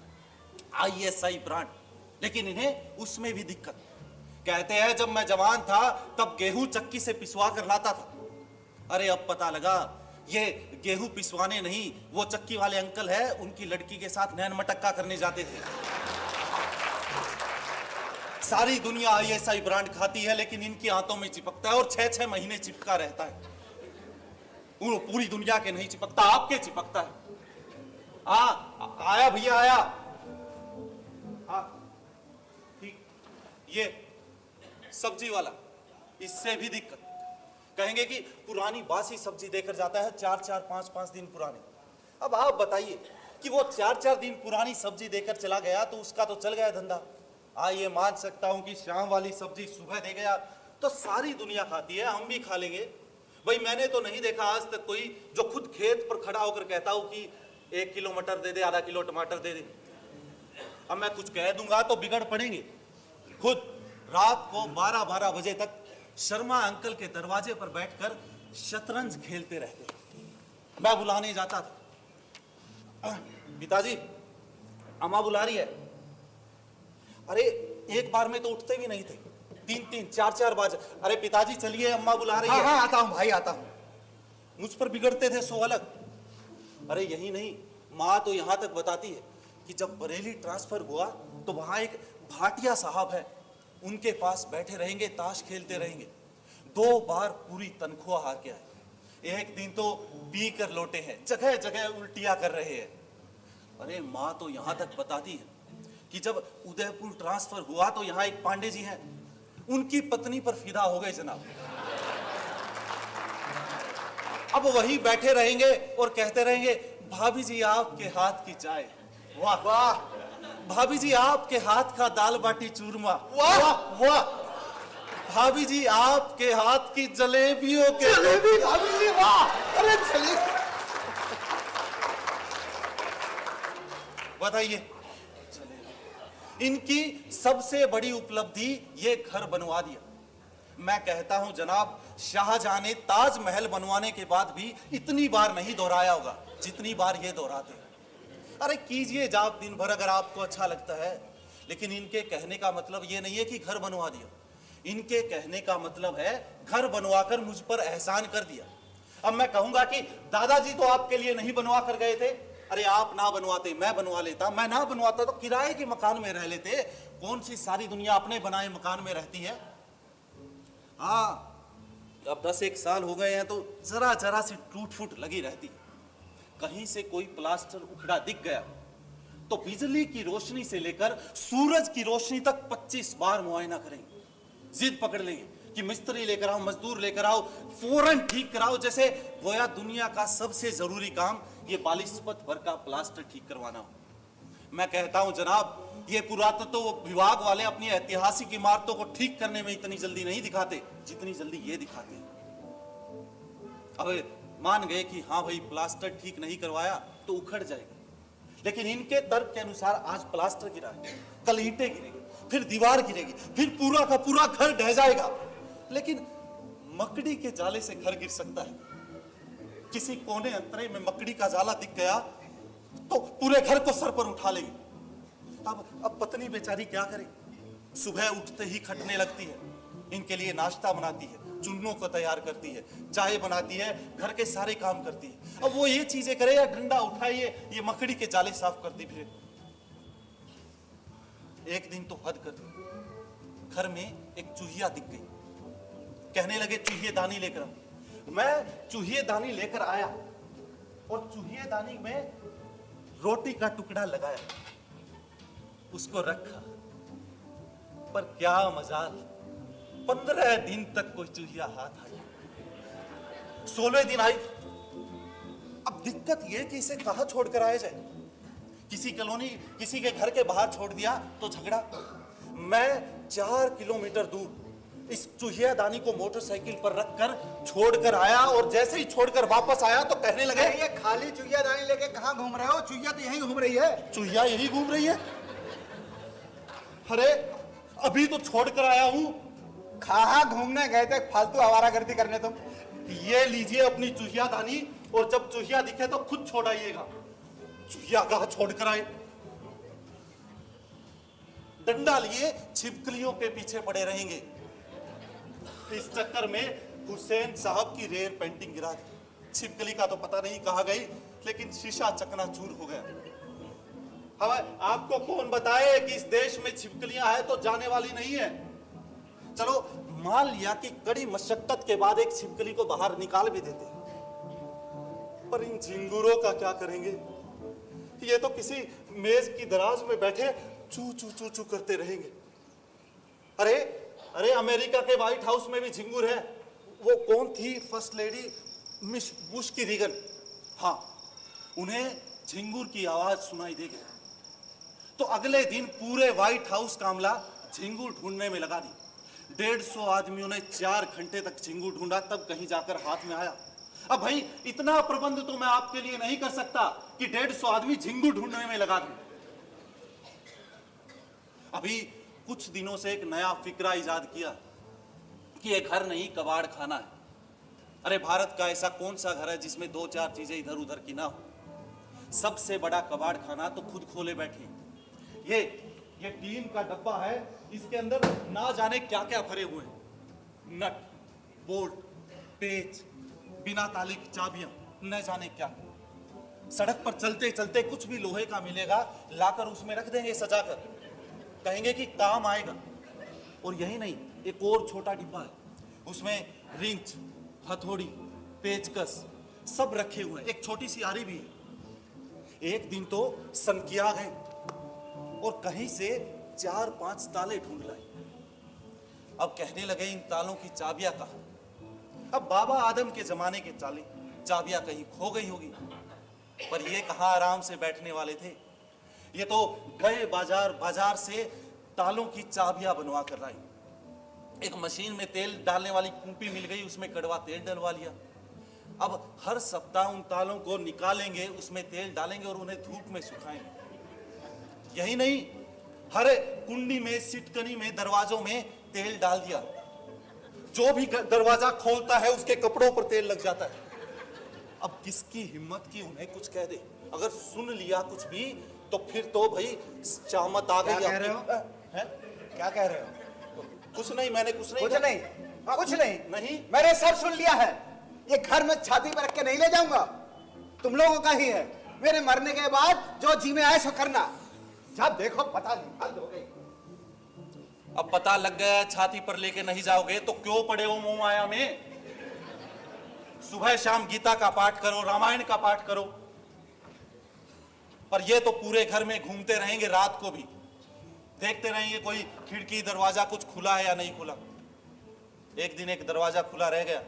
ISI ब्रांड, लेकिन इन्हें उसमें भी दिक्कत। कहते हैं जब मैं जवान था तब गेहूं चक्की से पिसवा कर लाता था। अरे अब पता लगा ये गेहूं पिसवाने नहीं, वो चक्की वाले अंकल है, उनकी लड़की के साथ नैन मटक्का करने जाते थे। सारी दुनिया ISI ब्रांड खाती है, लेकिन इनकी आंतों में चिपकता है और 6-6 महीने चिपका रहता है। पूरी दुनिया के नहीं चिपकता, आपके चिपकता है। आया भैया आया। हाँ ठीक, ये सब्जी वाला, इससे भी दिक्कत। कहेंगे कि पुरानी बासी सब्जी देकर जाता है, 4-4 5-5 दिन पुरानी। अब आप बताइए कि वो 4-4 दिन पुरानी सब्जी देकर चला गया तो उसका तो चल गया धंधा। ये मान सकता हूं कि शाम वाली सब्जी सुबह दे गया तो सारी दुनिया खाती है, हम भी खा लेंगे। भाई मैंने तो नहीं देखा आज तक कोई जो खुद खेत पर खड़ा होकर कहता हो कि 1 किलो मटर दे दे, आधा किलो टमाटर दे दे। अब मैं कुछ कह दूंगा तो बिगड़ पड़ेंगे। खुद रात को 12-12 बजे तक शर्मा अंकल के दरवाजे पर बैठकर शतरंज खेलते रहते। मैं बुलाने जाता था, पिताजी अम्मा बुला रही है। अरे एक बार में तो उठते भी नहीं थे, 3-3 4-4 बार। अरे पिताजी चलिए अम्मा बुला रही है। हाँ आता हूँ भाई आता हूँ। मुझ पर बिगड़ते थे सो अलग। अरे यही नहीं, माँ तो यहाँ तक बताती है कि जब बरेली ट्रांसफर हुआ तो वहाँ एक भाटिया साहब है, उनके पास बैठे रहेंगे, ताश खेलते रहेंगे। 2 बार पूरी तनख्वाह हार के आए। एक दिन तो पी कर लौटे हैं, जगह जगह उल्टियाँ कर रहे हैं। अरे माँ तो यहाँ तक बताती है कि जब उदयपुर ट्रांसफर हुआ तो यहाँ एक पांडे जी हैं, उनकी पत्नी पर फिदा हो गए जनाब। अब वही बैठे रहेंगे और कहते रहेंगे भाभी जी आपके हाथ की चाय, वाह वाह, भाभी जी आपके हाथ का दाल बाटी चूरमा, वाह वाह, भाभी जी आपके हाथ की जलेबियों के जलेबी, भाभी जी वाह, अरे जलेबी। बताइए, इनकी सबसे बड़ी उपलब्धि ये घर बनवा दिया। मैं कहता हूं जनाब, शाहजहां ने ताजमहल बनवाने के बाद भी इतनी बार नहीं दोहराया होगा जितनी बार ये दोहराते हैं। अरे कीजिए जाप दिन भर अगर आपको अच्छा लगता है, लेकिन इनके कहने का मतलब ये नहीं है कि घर बनवा दिया। इनके कहने का मतलब है घर बनवाकर मुझ पर एहसान कर दिया। अब मैं कहूंगा कि दादाजी तो आपके लिए नहीं बनवा कर गए थे। अरे आप ना बनवाते मैं बनवा लेता, मैं ना बनवाता तो किराए के मकान में रह लेते। कौन सी सारी दुनिया अपने बनाए मकान में रहती है। हाँ, अब 10-1 साल हो गए हैं तो जरा जरा सी टूट फूट लगी रहती। कहीं से कोई प्लास्टर उखड़ा दिख गया तो बिजली की रोशनी से लेकर सूरज की रोशनी तक 25 बार मुआयना करेंगे। जिद पकड़ लेंगे कि मिस्त्री लेकर आओ, मजदूर लेकर आओ, फौरन ठीक कराओ, जैसे गोया दुनिया का सबसे जरूरी काम ये बालिस्पत भर का प्लास्टर ठीक करवाना हो। मैं कहता हूं जनाब, ये पुरातत्व विभाग वाले अपनी ऐतिहासिक इमारतों को ठीक करने में इतनी जल्दी नहीं दिखाते जितनी जल्दी ये दिखाते हैं। अब मान गए कि हाँ भाई प्लास्टर ठीक नहीं करवाया तो उखड़ जाएगा, लेकिन इनके तर्क के अनुसार आज प्लास्टर गिरा है, कल ईंटें गिरेगी, फिर दीवार गिरेगी, फिर पूरा का पूरा घर ढह जाएगा। लेकिन मकड़ी के जाले से घर गिर सकता है। किसी कोने अंतरे में मकड़ी का जाला दिख गया तो पूरे घर को सर पर उठा लेगी। अब पत्नी बेचारी क्या करे? सुबह उठते ही खटने लगती है, इनके लिए नाश्ता बनाती है, चुन्नों को तैयार करती है, चाय बनाती है, घर के सारे काम करती है। अब वो ये चीजें करे या डंडा उठाइए ये मकड़ी के जाले साफ करती फिरे। एक दिन तो हद कर दी, घर में एक चूहिया दिख गई। कहने लगे चूहिएदानी लेकर आओ। मैं चूहिएदानी लेकर आया और चूहिएदानी में रोटी का टुकड़ा लगाया, उसको रखा, पर क्या मजाल, 15 दिन तक कोई चूहिया हाथ आई, 16वें दिन आई। अब दिक्कत यह कि इसे कहां छोड़कर आया जाए? किसी कॉलोनी, किसी के घर के बाहर छोड़ दिया तो झगड़ा। मैं 4 किलोमीटर दूर इस चूहियादानी को मोटरसाइकिल पर रखकर छोड़कर आया, और जैसे ही छोड़कर वापस आया तो कहने लगे ये खाली चूहियादानी लेके कहां घूम रहे हो? चूहिया तो यहीं घूम रही है। चूहिया यही घूम रही है? अरे अभी तो छोड़कर आया हूं। कहां घूमने गए थे फालतू आवारागर्दी करने तुम? ये लीजिए अपनी चूहियादानी, और जब चूहिया दिखे तो खुद छोड़ आइएगा। चूहिया कहां छोड़कर आए? डंडा लिए छिपकलियों के पीछे पड़े रहेंगे। इस चक्कर में हुसैन साहब की रेयर पेंटिंग गिरा दी। छिपकली का तो पता नहीं कहां गई, लेकिन शीशा चकनाचूर हो गया। अब आपको कौन बताए कि इस देश में छिपकलियां हैं तो जाने वाली नहीं है। चलो मान लिया कि कड़ी मशक्कत के बाद एक छिपकली को बाहर निकाल भी देते, पर इन झिंगुरों का क्या करेंगे? ये तो किसी मेज की दराज में बैठे चू चू चू चू करते रहेंगे। अरे अरे अमेरिका के व्हाइट हाउस में भी झिंगुर है। वो कौन थी फर्स्ट लेडी मिस बुश की रीगन, हाँ, उन्हें झिंगुर की आवाज सुनाई देगी तो अगले दिन पूरे व्हाइट हाउस का अमला झिंगुर ढूंढने में लगा दी। 150 आदमियों ने 4 घंटे तक झिंगुर ढूंढा, तब कहीं जाकर हाथ में आया। अब भाई इतना प्रबंध तो मैं आपके लिए नहीं कर सकता कि 150 आदमी झिंगुर ढूंढने में लगा दूं। अभी कुछ दिनों से एक नया फिक्रा इजाद किया कि ये घर नहीं कबाड़ खाना है। अरे भारत का ऐसा कौन सा घर है जिसमें 2-4 चीजें इधर उधर की ना हो? सबसे बड़ा कबाड़ खाना तो खुद खोले बैठे। ये टीन का डब्बा है, इसके अंदर ना जाने क्या क्या भरे हुए हैं, नट, बोल्ट, पेच, बिना ताले की चाबियां, न जाने क्या। सड़क पर चलते चलते कुछ भी लोहे का मिलेगा लाकर उसमें रख देंगे सजाकर, कहेंगे कि काम आएगा। और यही नहीं, एक और छोटा डिब्बा है, उसमें रिंच, हथौड़ी, पेचकस सब रखे हुए हैं, एक छोटी सी आरी भी है। एक दिन तो सनकिया गए और कहीं से 4-5 ताले ढूंढ लाए। अब कहने लगे इन तालों की चाबियां कहां? अब बाबा आदम के जमाने के ताले, चाबियां कहीं खो गई होगी, पर ये कहां आराम से बैठने वाले थे। ये तो गए बाजार से तालों की चाबियां बनवा कर लाई। एक मशीन में तेल डालने वाली कूपी मिल गई, उसमें कड़वा तेल डलवा लिया। अब हर सप्ताह उन तालों को निकालेंगे, उसमें तेल डालेंगे और उन्हें धूप में सुखाएंगे। यही नहीं, हर कुंडी में, सिटकनी में, दरवाजों में तेल डाल दिया। जो भी दरवाजा खोलता है उसके कपड़ों पर तेल लग जाता है। अब किसकी हिम्मत की उन्हें कुछ कह दे? अगर सुन लिया कुछ भी तो फिर तो भाई चामत आ गई। क्या कह रहे हो? हैं? क्या कह रहे हो? कुछ नहीं, मैंने कुछ नहीं कुछ नहीं नहीं, मैंने सब सुन लिया है। ये घर में छाती पर रख के नहीं ले जाऊंगा, तुम लोगों का ही है। मेरे मरने के बाद जो जी में आए सो करना। जब देखो पता निकाल दोगे। अब पता लग गया छाती पर लेके नहीं जाओगे तो क्यों पड़े हो मोह माया में? सुबह शाम गीता का पाठ करो, रामायण का पाठ करो। पर ये तो पूरे घर में घूमते रहेंगे, रात को भी देखते रहेंगे कोई खिड़की दरवाजा कुछ खुला है या नहीं खुला। एक दिन एक दरवाजा खुला रह गया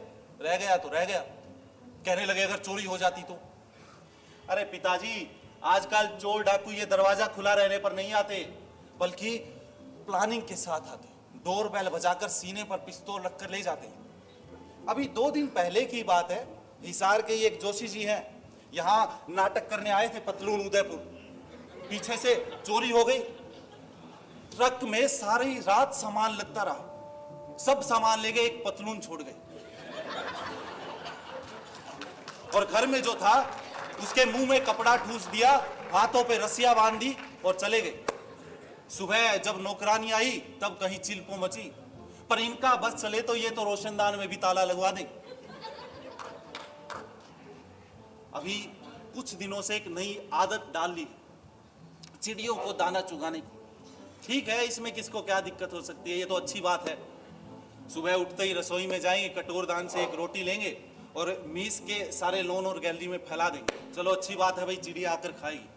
तो रह गया। कहने लगे अगर चोरी हो जाती तो। अरे पिताजी, आजकल चोर डाकू ये दरवाजा खुला रहने पर नहीं आते, बल्कि प्लानिंग के साथ आते। डोर बेल बजाकर सीने पर पिस्तौल रखकर ले जाते हैं। अभी 2 दिन पहले की बात है, हिसार के एक जोशी जी हैं, यहाँ नाटक करने आए थे पतलून उदयपुर। पीछे से चोरी हो गई। ट्रक में सारी रात सामान लगता रहा, सब सामान ले गए, एक पतलून छोड़ गए। और घर में जो था उसके मुंह में कपड़ा ठूस दिया, हाथों पे रस्सियां बांध दी और चले गए। सुबह जब नौकरानी आई तब कहीं चिल्पो मची, पर इनका बस चले तो ये तो रोशनदान में भी ताला लगवा दें। अभी कुछ दिनों से एक नई आदत डाल ली, चिड़ियों को दाना चुगाने की। ठीक है, इसमें किसको क्या दिक्कत हो सकती है, ये तो अच्छी बात है। सुबह उठते ही रसोई में जाएंगे, कटोरदान से एक रोटी लेंगे और मीस के सारे लॉन और गैलरी में फैला देंगे। चलो अच्छी बात है भाई, चिड़िया आकर खाएगी।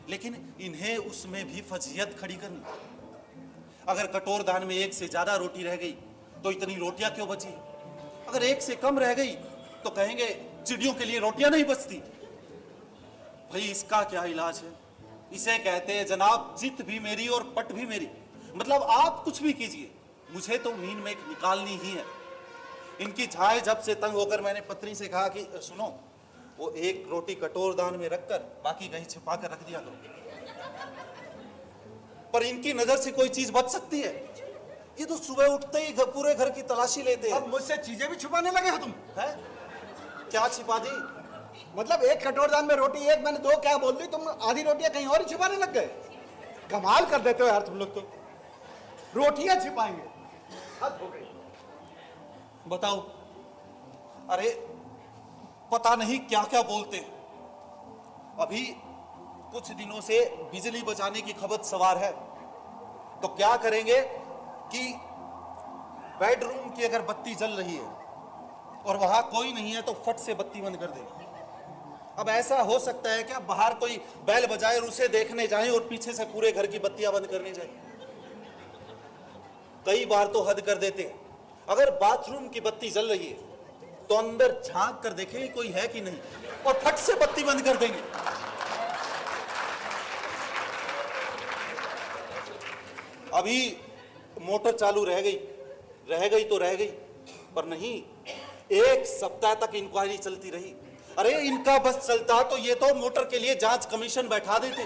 लेकिन इन्हें उसमें भी फजीहत खड़ी करनी। अगर कटोरदान में एक से ज्यादा रोटी रह गई तो इतनी रोटियां क्यों बची? अगर एक से कम रह गई तो कहेंगे चिड़ियों के लिए रोटियां नहीं बचती। भाई इसका क्या इलाज है? इसे कहते हैं जनाब, जित भी मेरी और पट भी मेरी। मतलब आप कुछ भी कीजिए, मुझे तो नींद में निकालनी ही है। इनकी झाए जब से तंग होकर मैंने पत्नी से कहा कि सुनो, वो एक रोटी कटोरदान में रखकर बाकी कहीं छिपा कर रख दिया करो। पर इनकी नजर से कोई चीज बच सकती है? ये तो सुबह उठते ही पूरे घर की तलाशी लेते हैं। अब मुझसे चीजें भी छुपाने लगे हो तुम? है क्या छिपा दी? मतलब एक कटोरदान में रोटी, एक मैंने 2 क्या बोल दी, तुम आधी रोटियां कहीं और ही छुपाने लग गए। कमाल कर देते हो यार तुम लोग तो। रोटियां छिपाएंगे, हद हो गई। बताओ, अरे पता नहीं क्या क्या बोलते हैं। अभी कुछ दिनों से बिजली बचाने की खबत सवार है, तो क्या करेंगे कि बेडरूम की अगर बत्ती जल रही है और वहां कोई नहीं है तो फट से बत्ती बंद कर देंगे। अब ऐसा हो सकता है क्या बाहर कोई बैल बजाए और उसे देखने जाए और पीछे से पूरे घर की बत्तियां बंद करने जाए? कई बार तो हद कर देते हैं, अगर बाथरूम की बत्ती जल रही है तो अंदर झांक कर देखेंगे कोई है कि नहीं, और फट से बत्ती बंद कर देंगे। अभी मोटर चालू रह गई तो रह गई, पर नहीं, 1 सप्ताह तक इंक्वायरी चलती रही। अरे इनका बस चलता तो ये तो मोटर के लिए जांच कमीशन बैठा देते।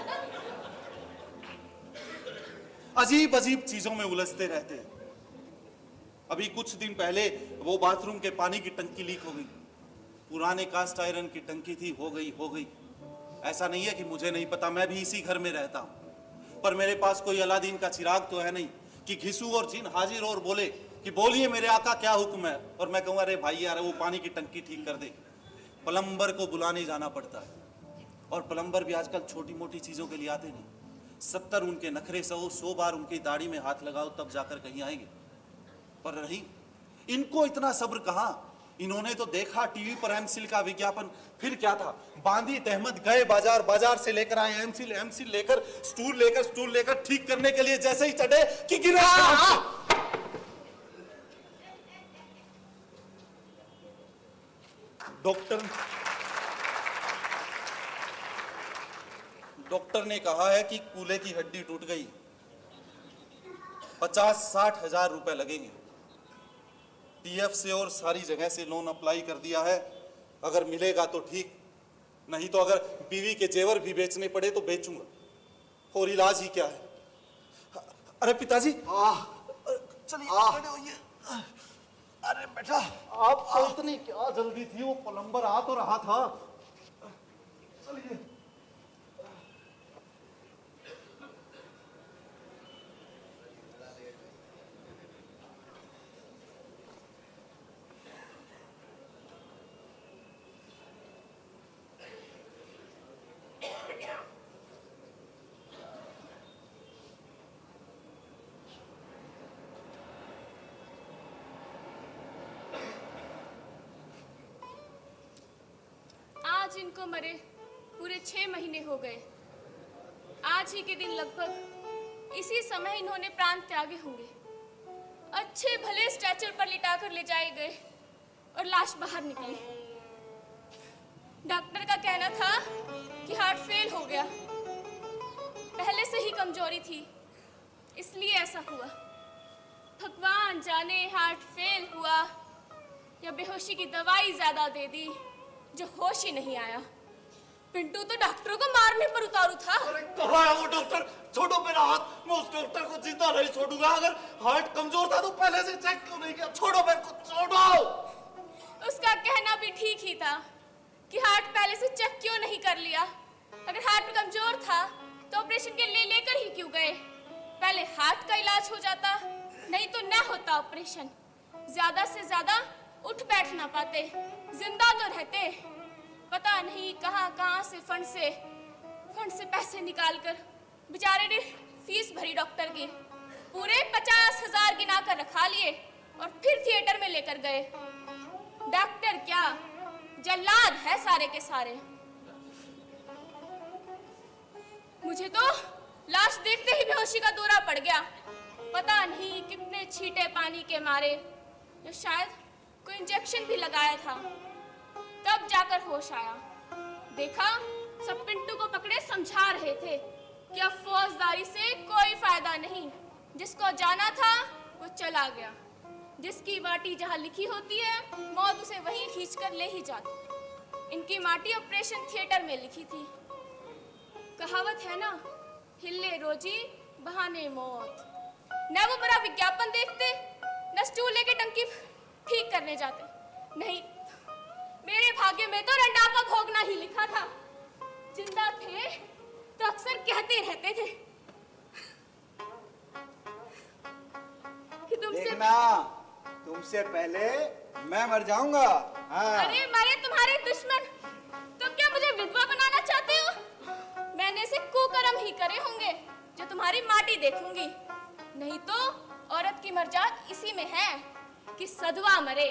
अजीब अजीब चीजों में उलझते रहते हैं। अभी कुछ दिन पहले वो बाथरूम के पानी की टंकी लीक हो गई। पुराने कास्ट आयरन की टंकी थी, हो गई। ऐसा नहीं है कि मुझे नहीं पता, मैं भी इसी घर में रहता हूं। पर मेरे पास कोई अलादीन का चिराग तो है नहीं कि घिसू और जिन हाजिर और बोले कि बोलिए मेरे आका क्या हुक्म है, और मैं कहूँ अरे भाई यार वो पानी की टंकी ठीक कर दे। प्लम्बर को बुलाने जाना पड़ता है, और प्लम्बर भी आजकल छोटी मोटी चीजों के लिए आते नहीं। 70 उनके नखरे, 100 बार उनकी दाढ़ी में हाथ लगाओ तब जाकर कहीं आएंगे। पर नहीं, इनको इतना सब्र कहां। इन्होंने तो देखा टीवी पर एमसिल का विज्ञापन, फिर क्या था, बांदी अहमद गए बाजार से लेकर आए एमसिल लेकर स्टूल लेकर ठीक करने के लिए जैसे ही चढ़े कि गिरा। डॉक्टर ने कहा है कि कूल्हे की हड्डी टूट गई, 50-60 हजार रुपए लगेंगे। पीएफ से और सारी जगह से लोन अप्लाई कर दिया है, अगर मिलेगा तो ठीक, नहीं तो अगर बीवी के जेवर भी बेचने पड़े तो बेचूंगा, और इलाज ही क्या है। अरे पिताजी, चलिए। अरे बेटा, आपको इतनी क्या जल्दी थी? वो प्लम्बर आ तो रहा था। चलिए। आज इनको मरे पूरे 6 महीने हो गए। आज ही के दिन लगभग इसी समय इन्होंने प्राण त्यागे होंगे। अच्छे भले स्ट्रेचर पर लिटाकर ले जाए गए और लाश बाहर निकली। डॉक्टर का कहना था कि हार्ट फेल हो गया। पहले से ही कमजोरी थी, इसलिए ऐसा हुआ। भगवान जाने हार्ट फेल हुआ या बेहोशी की दवाई ज्यादा दे दी जो होश ही नहीं आया। पिंटू तो डॉक्टरों को मारने पर उतारू था। अरे कहाँ है वो डॉक्टर? छोड़ो मेरा हाथ, मैं उस डॉक्टर को जिंदा नहीं छोड़ूंगा। अगर हार्ट कमजोर था तो पहले से चेक क्यों नहीं किया? छोड़ो मेरे को, छोड़ो। उसका कहना भी ठीक ही था कि हार्ट पहले से चेक क्यों नहीं कर लिया। अगर हार्ट कमजोर था तो ऑपरेशन के लिए लेकर ही क्यों गए? पहले हार्ट का इलाज हो जाता, नहीं तो न होता ऑपरेशन। ज्यादा से ज्यादा उठ बैठ ना पाते, जिंदा तो रहते। पता नहीं कहां कहां से फंड से पैसे निकालकर बेचारे ने फीस भरी डॉक्टर की। पूरे 50,000 गिना कर रखा लिए और फिर थिएटर में लेकर गए। डॉक्टर क्या, जल्लाद है सारे के सारे। मुझे तो लाश देखते ही बेहोशी का दौरा पड़ गया। पता नहीं कितने छींटे पानी के मारे, या शायद कोई इंजेक्शन भी लगाया था, तब जाकर होश आया। देखा सब पिंटू को पकड़े समझा रहे थे कि अब फौजदारी से कोई फायदा नहीं। जिसको जाना था वो चला गया। जिसकी माटी जहां लिखी होती है मौत उसे वहीं खींचकर ले ही जाती। इनकी माटी ऑपरेशन थिएटर में लिखी थी। कहावत है ना, हिले रोजी बहाने मौत। न वो मेरा विज्ञापन देखते, न स्टूल लेके टंकी ठीक करने जाते। नहीं, मेरे भाग्य में तो रंडापा भोगना ही लिखा था। जिंदा थे तो अक्सर कहते रहते थे कि तुमसे पहले मैं मर जाऊंगा। हाँ। अरे मरे तुम्हारे दुश्मन, तुम क्या मुझे विधवा बनाना चाहते हो? मैंने से कुकर्म ही करे होंगे जो तुम्हारी माटी देखूंगी। नहीं तो औरत की मर्जाद इसी में है कि सधवा मरे,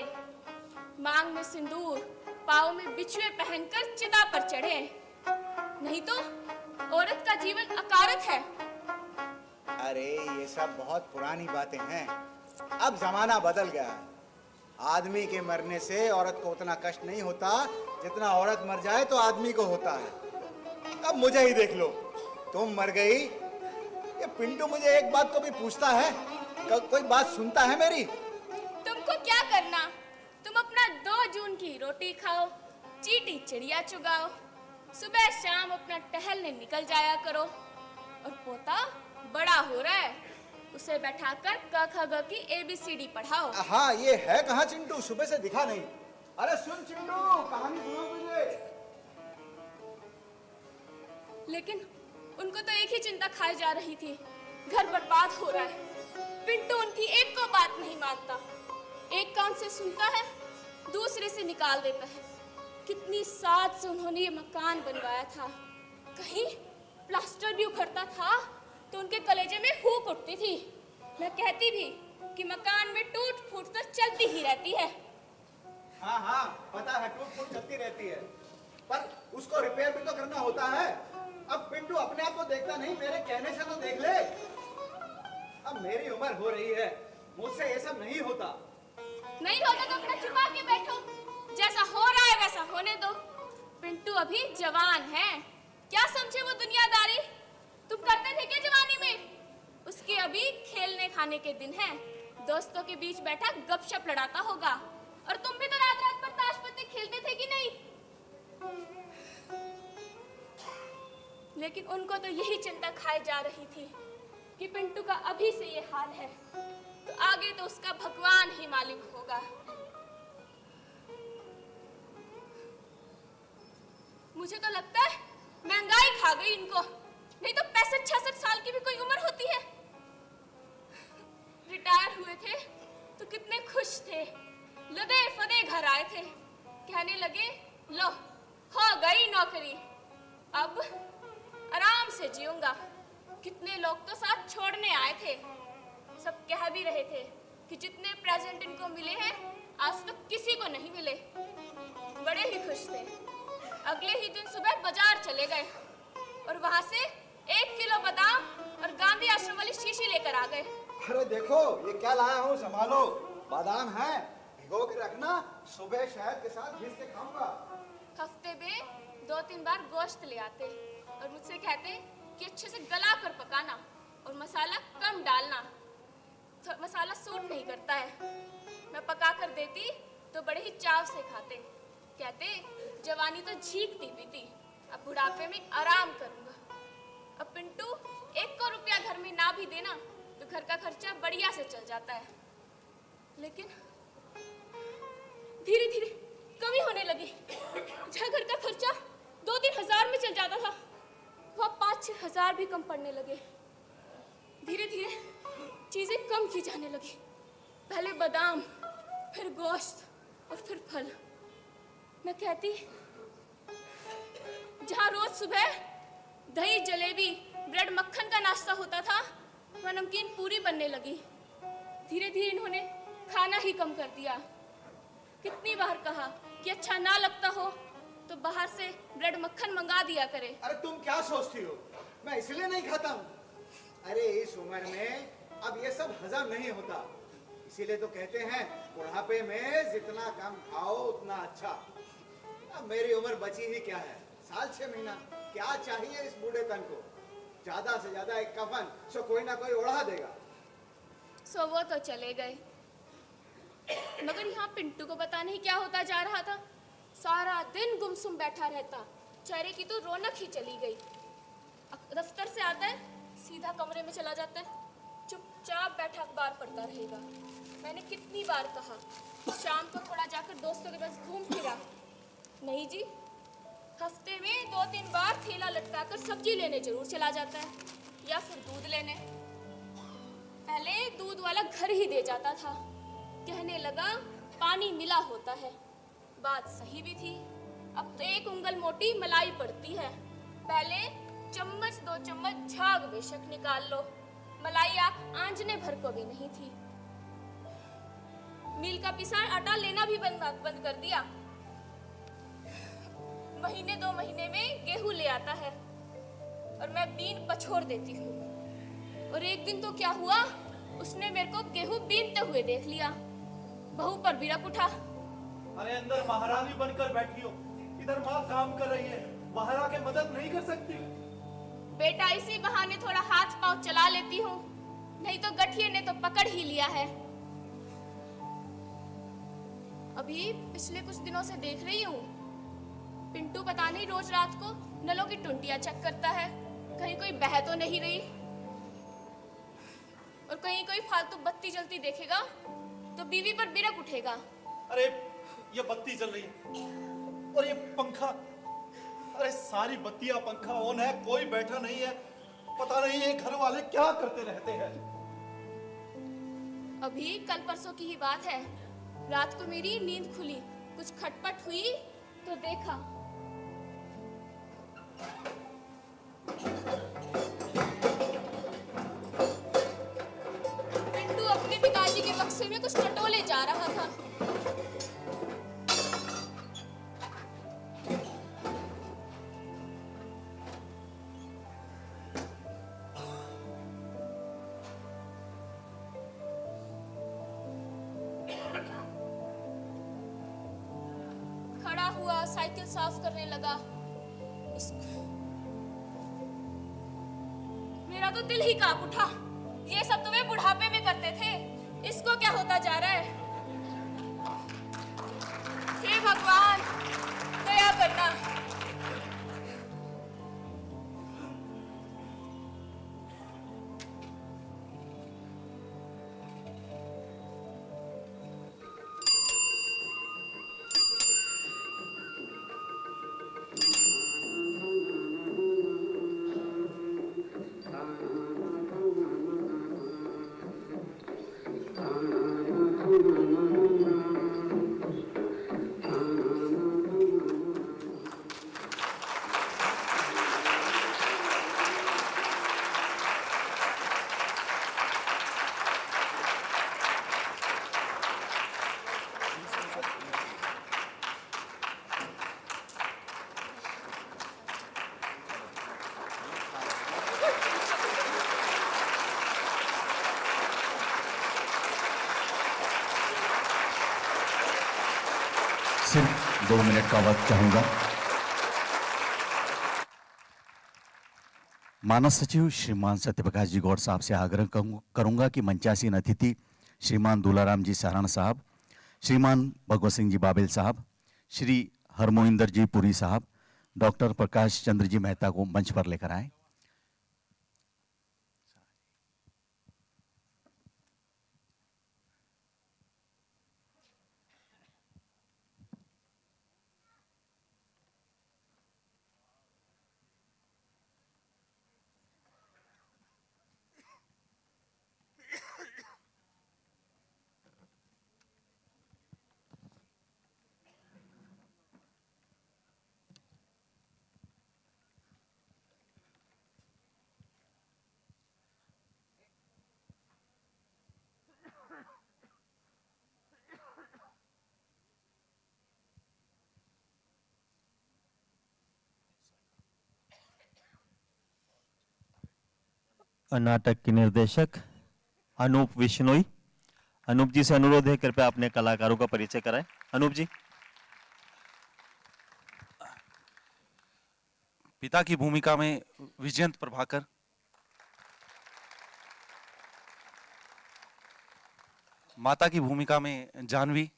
मांग में सिंदूर, पाँव में बिछुए पहनकर चिता पर चढ़े। नहीं तो औरत का जीवन अकारत है। अरे ये सब बहुत पुरानी बातें हैं। अब जमाना बदल गया है। आदमी के मरने से औरत को उतना कष्ट नहीं होता जितना औरत मर जाए तो आदमी को होता है। अब मुझे ही देख लो, तुम मर गई, ये पिंटू मुझे एक बात को भी पूछता है? कोई बात सुनता है मेरी? तुमको क्या करना? तुम अपना 2 जून की रोटी खाओ, चींटी चिड़िया चुगाओ, सुबह शाम अपना टहलने निकल जाया करो। और पोता बड़ा हो रहा है, उसे बैठाकर क ख ग की ABCD पढ़ाओ। हाँ, ये है कहाँ चिंटू? सुबह से दिखा नहीं। अरे सुन चिंटू, कहानी सुनो मुझे। लेकिन उनको तो एक ही चिंता खाई जा रही थी, घर बर्बाद हो रहा है। पिंटू उनकी एक को बात नहीं मानता। एक कान से सुनता है, दूसरे से निकाल देता है। कितनी साथ से उन्होंने ये मकान बनवाया था। कहीं प्लास्टर भी उखड़ता था तो उनके कलेजे में हूक उठती थी। मैं कहती भी कि मकान में टूट फूट तो चलती ही रहती है। हाँ हाँ, पता है, टूट फूट चलती रहती है, पर उसको रिपेयर भी तो करना होता है। अब पिंटू अपने आप को देखता नहीं, मेरे कहने से तो देख ले। अब मेरी उम्र हो रही है, मुझसे ये सब नहीं होता। नहीं होता तो अपना छुपा के बैठो। जैसा हो रहा है वैसा होने दो। पिंटू अभी जवान है, क्या समझे वो दुनियादारी? तुम करते थे क्या जवानी में? उसके अभी खेलने खाने के दिन हैं। दोस्तों के बीच बैठा गपशप लड़ाता होगा। और तुम भी तो रात रात पर ताश पत्ते खेलते थे कि नहीं? लेकिन उनको तो यही चिंता खाई जा रही थी कि पिंटू का अभी से ये हाल है तो आगे तो उसका भगवान ही मालिक होगा। मुझे तो लगता है महंगाई खा गई इनको, नहीं तो 65-66 साल की भी कोई उम्र होती है। रिटायर हुए थे तो कितने खुश थे, लदे फदे घर आए थे, कहने लगे लो हो गई नौकरी, अब आराम से जीऊंगा। कितने लोग तो साथ छोड़ने आए थे, सब कह भी रहे थे कि जितने प्रेजेंट इनको मिले हैं आज तक किसी को नहीं मिले। बड़े ही खुश थे। अगले ही दिन सुबह बाजार चले गए और वहां से 1 किलो बादाम और गांधी आश्रम वाली शीशी लेकर आ गए। अरे देखो ये क्या लाया हूँ, संभालो। बादाम है, भिगो के रखना, सुबह शहद के साथ घिस के खाऊंगा। हफ्ते में 2-3 बार गोश्त ले आते और मुझसे कहते कि अच्छे से गला कर पकाना और मसाला कम डालना, तो मसाला सूट नहीं करता है। मैं पका कर देती तो बड़े ही चाव से खाते। कहते जवानी तो झीकती पीती, अब बुढ़ापे में आराम करूंगा। अब पिंटू 1 रुपया घर में ना भी देना तो घर का खर्चा बढ़िया से चल जाता है। लेकिन धीरे धीरे कमी होने लगी। जहाँ घर का खर्चा 2-3 हजार में चल जाता था, वह 5-6 हजार भी कम पड़ने लगे। धीरे धीरे चीजें कम की जाने लगी। पहले बादाम, फिर गोश्त और फिर फल। मैं कहती जहाँ रोज सुबह दही जलेबी ब्रेड मक्खन का नाश्ता होता था, वह नमकीन पूरी बनने लगी। धीरे धीरे इन्होंने खाना ही कम कर दिया। कितनी बार कहा कि अच्छा ना लगता हो तो बाहर से ब्रेड मक्खन मंगा दिया करे। अरे तुम क्या सोचती हो, मैं इसलिए नहीं खाता हूँ। अरे इस उम्र में अब ये सब हजम नहीं होता, इसीलिए तो कहते हैं बुढ़ापे में जितना कम खाओ उतना अच्छा। अब मेरी उम्र बची ही क्या है, 1 साल 6 महीना। क्या चाहिए इस बूढ़े तन को? ज्यादा से ज्यादा एक कफन, सो कोई ना कोई ओढ़ा देगा। सो वो तो चले गए, मगर यहाँ पिंटू को पता नहीं क्या होता जा रहा था। सारा दिन गुमसुम बैठा रहता, चेहरे की तो रौनक ही चली गई। दफ्तर से आता है, सीधा कमरे में चला जाता है, चुपचाप बैठा अखबार पढ़ता रहेगा। मैंने कितनी बार कहा शाम को थोड़ा जाकर दोस्तों के पास घूम फिरा, नहीं जी। हफ्ते में 2-3 बार ठेला लटकाकर सब्जी लेने जरूर चला जाता है, या फिर दूध लेने। पहले दूध वाला घर ही दे जाता था, कहने लगा पानी मिला होता है। बात सही भी थी। अब तो 1 उंगल मोटी मलाई पड़ती है। पहले चम्मच 2 चम्मच झाग बेशक निकाल लो, मलाई आँख आंजने भर को भी नहीं थी। मिल का पिसा आटा लेना भी बंद कर दिया। महीने 2 महीने में गेहूं ले आता है और मैं बीन पछोड़ देती हूँ। और एक दिन तो क्या हुआ, उसने मेरे को गेहूं बीनते हुए देख लिया। बहू पर बिरक उठा। अरे अंदर महारानी बनकर बैठी हो, इधर माँ काम कर रही है, बाहर आके मदद नहीं कर सकती? बेटा इसी बहाने थोड़ा हाथ पांव चला लेती हूँ, नहीं तो गठिए ने तो पकड़ ही लिया है। अभी पिछले कुछ दिनों से देख रही हूँ, पिंटू पता नहीं रोज रात को नलों की टुंटियां चेक करता है, कहीं कोई बह तो नहीं रही। और कहीं कोई फालतू बत्ती जलती देखेगा तो बीवी पर बिरक उठेगा। अरे ये बत्ती जल रही है और ये पंखा, अरे सारी बत्तियां पंखा ऑन है, कोई बैठा नहीं है। पता नहीं ये घर वाले क्या करते रहते हैं। अभी कल परसों की ही बात है, रात को मेरी नींद खुली, कुछ खटपट हुई तो देखा पिंटू अपने पिताजी के बक्से में कुछ टटोले जा रहा था। खड़ा हुआ, साइकिल साफ करने लगा। मेरा तो दिल ही कांप उठा। ये सब तो वे बुढ़ापे में करते थे, इसको क्या होता जा रहा है? हे भगवान दया करना। 2 मिनट का वक्त चाहूंगा। मानस सचिव श्रीमान सत्यप्रकाश जी गौड़ साहब से आग्रह करूंगा कि मंचासीन अतिथि श्रीमान दूलाराम जी सहारण साहब, श्रीमान भगवत सिंह जी बाबेल साहब, श्री हरमोइंदर जी पुरी साहब, डॉक्टर प्रकाश चंद्र जी मेहता को मंच पर लेकर आए। नाटक के निर्देशक अनूप विश्नोई। अनूप जी से अनुरोध है कृपया अपने कलाकारों का परिचय कराएं। अनूप जी। पिता की भूमिका में विजयंत प्रभाकर, माता की भूमिका में जानवी,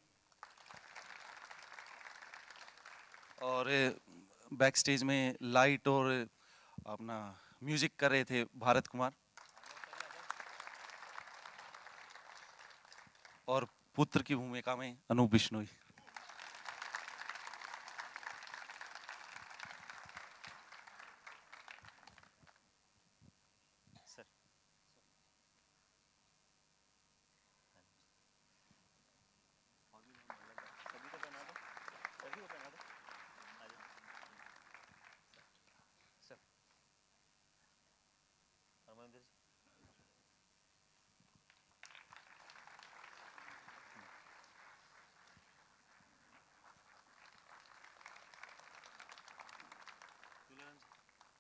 और बैक स्टेज में लाइट और अपना म्यूजिक कर रहे थे भारत कुमार, और पुत्र की भूमिका में अनूप बिश्नोई।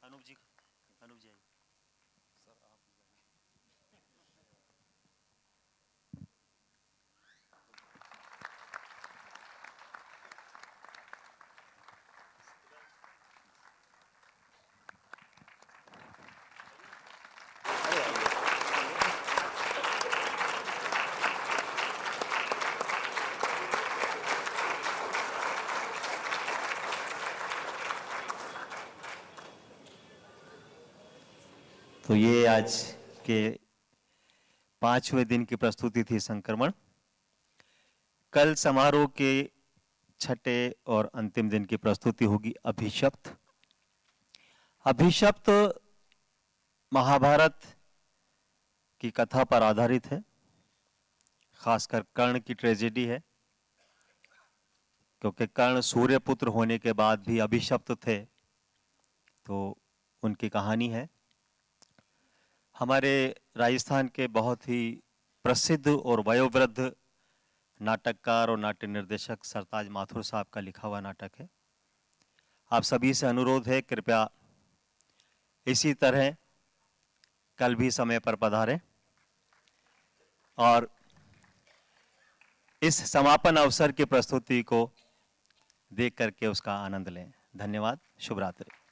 अनूप जी, अनूप जी आइए। तो ये आज के 5वें दिन की प्रस्तुति थी संक्रमण। कल समारोह के 6ठे और अंतिम दिन की प्रस्तुति होगी अभिशप्त। अभिशप्त महाभारत की कथा पर आधारित है, खासकर कर्ण की ट्रेजेडी है, क्योंकि कर्ण सूर्यपुत्र होने के बाद भी अभिशप्त थे, तो उनकी कहानी है। हमारे राजस्थान के बहुत ही प्रसिद्ध और वयोवृद्ध नाटककार और नाट्य निर्देशक सरताज माथुर साहब का लिखा हुआ नाटक है। आप सभी से अनुरोध है कृपया इसी तरह कल भी समय पर पधारें और इस समापन अवसर की प्रस्तुति को देख करके उसका आनंद लें। धन्यवाद। शुभ रात्रि।